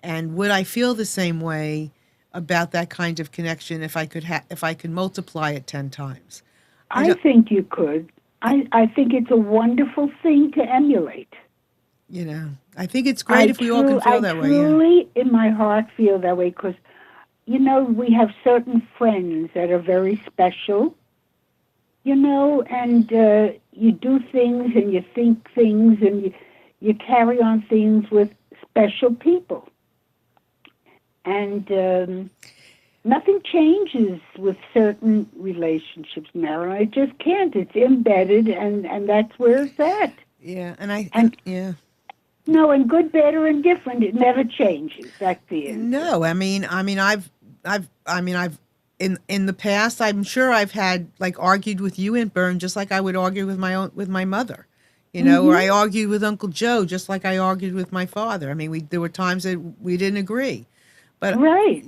And would I feel the same way about that kind of connection if I could multiply it 10 times? I think you could. I think it's a wonderful thing to emulate. I think it's great if we all can feel that way. I truly, in my heart, feel that way because, we have certain friends that are very special, and you do things and you think things and you carry on things with special people. And nothing changes with certain relationships, Marilyn. It just can't. It's embedded, and that's where it's at. Yeah, No, and good, bad, or indifferent, it never changes. That's the end. No, I mean, I've in the past, I'm sure I've had argued with you and Bern just like I would argue with my mother. Or I argued with Uncle Joe just like I argued with my father. I mean, there were times that we didn't agree. But right.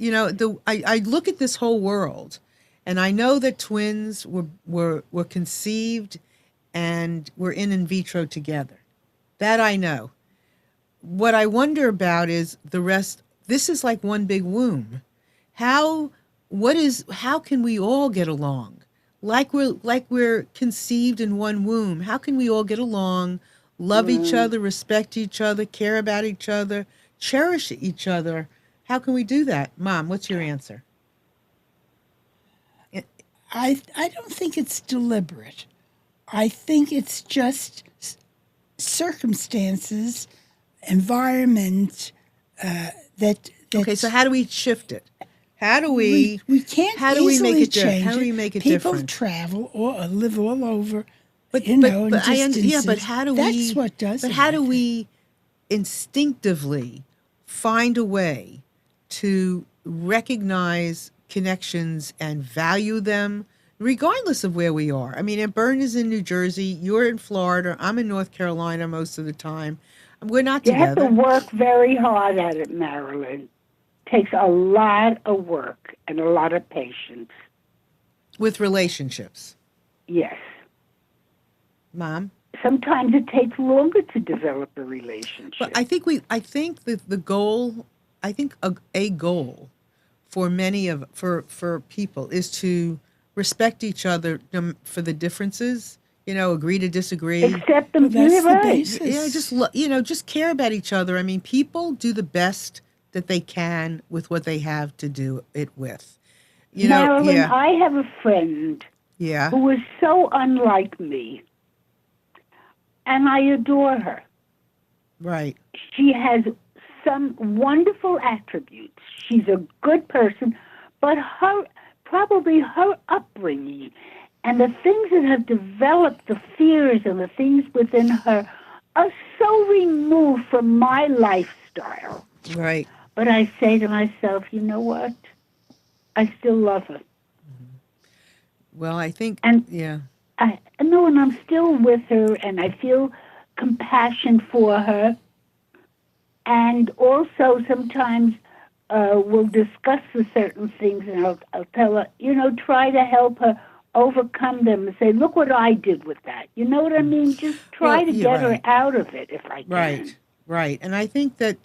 I look at this whole world, and I know that twins were conceived and were in vitro together. That I know. What I wonder about is the rest. This is like one big womb. How can we all get along? Like we're conceived in one womb. How can we all get along, love each other, respect each other, care about each other, cherish each other? How can we do that? Mom, what's your answer? I don't think it's deliberate. I think it's just circumstances, environment that. Okay, so how do we shift it? How do we can't how do we make easily it change how do we make it People different? travel or live all over. But in but distances. how do That's we what does But it, how I do think. we instinctively find a way to recognize connections and value them regardless of where we are? I mean, and Bern is in New Jersey, you're in Florida, I'm in North Carolina most of the time. We're not You have together. to work very hard at it, Marilyn. Takes a lot of work and a lot of patience. With relationships. Yes. Mom? Sometimes it takes longer to develop a relationship. But I think that the goal, I think a goal for for people is to respect each other for the differences, agree to disagree. Accept them. Well, that's You're the right. basis. Just care about each other. I mean, people do the best that they can with what they have to do it with. Marilyn, I have a friend who is so unlike me, and I adore her. Right. She has some wonderful attributes. She's a good person, but probably her upbringing and the things that have developed, the fears and the things within her, are so removed from my lifestyle. Right. But I say to myself, you know what? I still love her. Well, I think, and I'm still with her, and I feel compassion for her. And also sometimes will discuss the certain things, and I'll tell her, try to help her overcome them and say, look what I did with that. You know what I mean? Just try to get her out of it if I can. Right. And I think that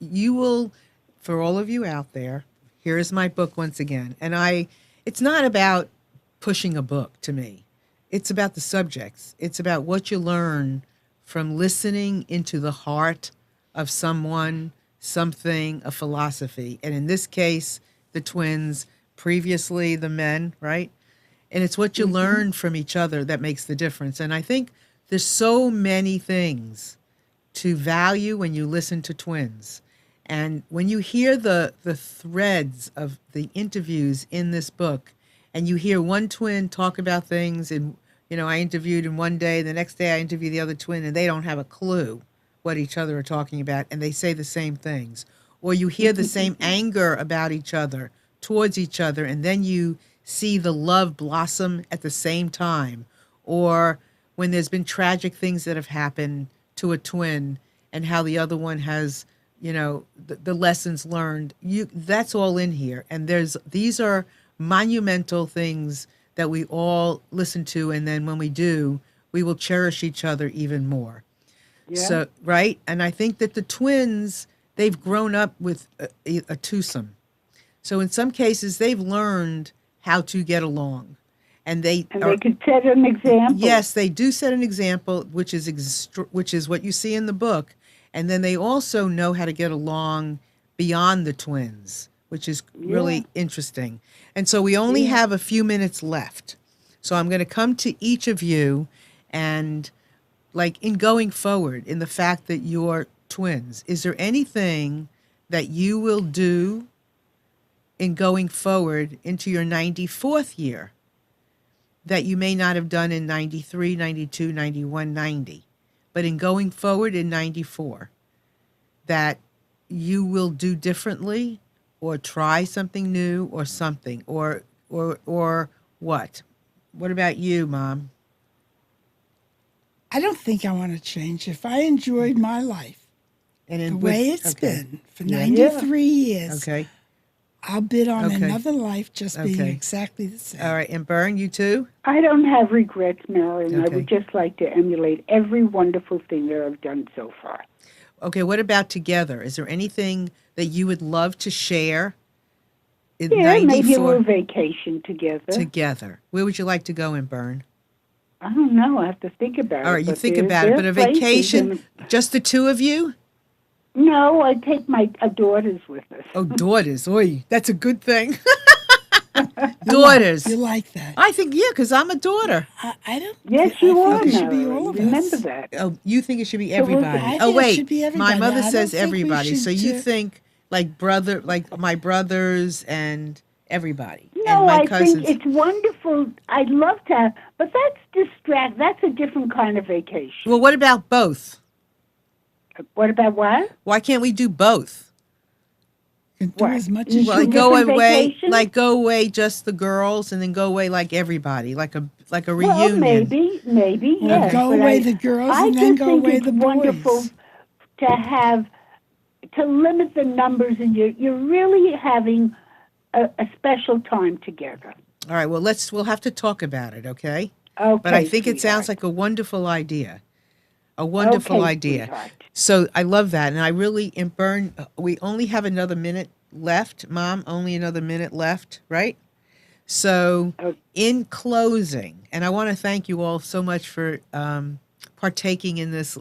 you will, for all of you out there, here is my book once again. And it's not about pushing a book to me. It's about the subjects. It's about what you learn from listening into the heart of someone, something, a philosophy. And in this case, the twins, previously the men, right? And it's what you learn from each other that makes the difference. And I think there's so many things to value when you listen to twins. And when you hear the threads of the interviews in this book, and you hear one twin talk about things, and I interviewed him one day, the next day I interview the other twin, and they don't have a clue what each other are talking about, and they say the same things. Or you hear the same anger about each other, towards each other, and then you see the love blossom at the same time. Or when there's been tragic things that have happened to a twin, and how the other one has, the lessons learned. That's all in here. And these are monumental things that we all listen to, and then when we do, we will cherish each other even more. Yeah. So, right? And I think that the twins, they've grown up with a twosome. So in some cases, they've learned how to get along. And they could set an example. Yes, they do set an example, which is what you see in the book. And then they also know how to get along beyond the twins, which is really interesting. And so we only have a few minutes left. So I'm going to come to each of you, and like in going forward, in the fact that you're twins, is there anything that you will do in going forward into your 94th year that you may not have done in 93, 92, 91, 90, but in going forward in 94, that you will do differently or try something new or something, or what? What about you, Mom? I don't think I want to change. If I enjoyed my life the way it's been for 93 years, I'll bid on another life just being exactly the same. All right. And Bern, you too? I don't have regrets, Marilyn. I would just like to emulate every wonderful thing that I've done so far. Okay. What about together? Is there anything that you would love to share? Maybe a little vacation together. Together. Where would you like to go in, Bern? I don't know. I have to think about it. All right. You think about it. But a vacation, just the two of you? No, I take my daughters with us. Oh, daughters. Oy, that's a good thing. Daughters. You like that? I think, because I'm a daughter. I don't. Yes, you are. It should be all of us. Remember that. Oh, you think it should be everybody? It should be everybody. My mother says everybody. So you think like my brothers and everybody. No, and my I cousins. think it's wonderful. I'd love to have, but that's a different kind of vacation. Well, what about both? What about what? Why can't we do both? Do as much as well, go away just the girls, and then go away like everybody, like a reunion. Well, maybe, yes. Go away the girls, and then go away the boys. I just think it's wonderful to limit the numbers, and you're really having a special time together. All right. Well, we'll have to talk about it, okay? Okay. But I think it sounds like a wonderful idea. A wonderful idea. Sweetheart. So I love that. And I really, and Bern, we only have another minute left. Mom, only another minute left, right? So in closing, and I want to thank you all so much for partaking in this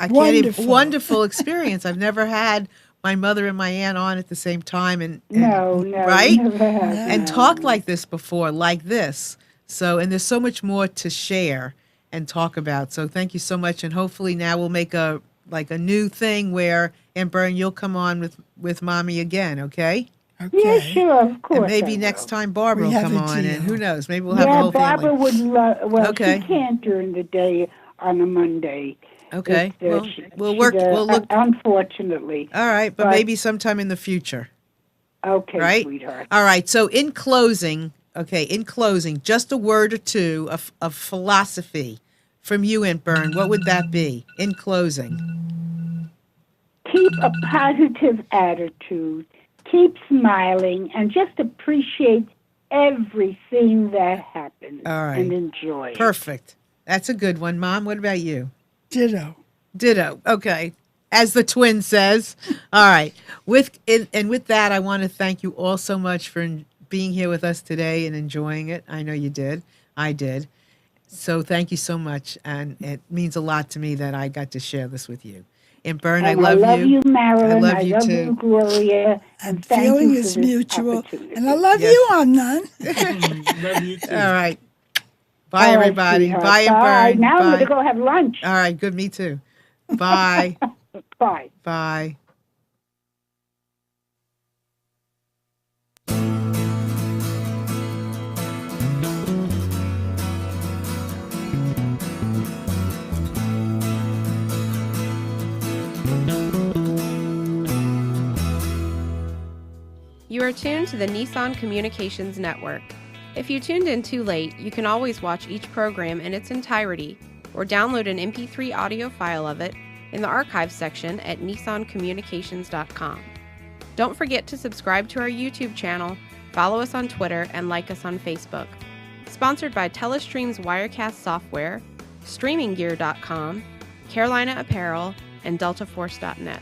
wonderful experience. I've never had my mother and my aunt on at the same time, and no, right? Never have. And talked like this before, like this. So, and there's so much more to share and talk about. So thank you so much. And hopefully now we'll make a new thing where, and Bern, you'll come on with Mommy again, okay? Okay. Yeah, sure, of course. And maybe next time Barbara will come on, and who knows, maybe we'll have the whole Barbara family. would love, well, she can't during the day on a Monday. Okay, we'll look. Unfortunately. All right, but maybe sometime in the future. Okay, right? Sweetheart. All right, so in closing, just a word or two of philosophy from you, Aunt Bern. What would that be in closing? keep a positive attitude, keep smiling, and just appreciate everything that happens All right. and enjoy it. Perfect. That's a good one. Mom, what about you? Ditto. Ditto. Okay. As the twin says. All right. With that, I want to thank you all so much for being here with us today and enjoying it. I know you did. I did. So thank you so much. And it means a lot to me that I got to share this with you. And Bern, And I love you. Marilyn. I love you too. You, Gloria. And thank Feeling you for is this mutual. opportunity. And I love Yes. you, Amnon. Love you too. All right. Bye, All right, everybody. sweetheart. Bye, and Bye. Bern. Now I'm Bye. going to go have lunch. All right. Good. Me too. Bye. Bye. Bye. You are tuned to the Nissan Communications Network. If you tuned in too late, you can always watch each program in its entirety or download an MP3 audio file of it in the archives section at nissancommunications.com. Don't forget to subscribe to our YouTube channel, follow us on Twitter, and like us on Facebook. Sponsored by Telestream's Wirecast software, StreamingGear.com, Carolina Apparel, and DeltaForce.net.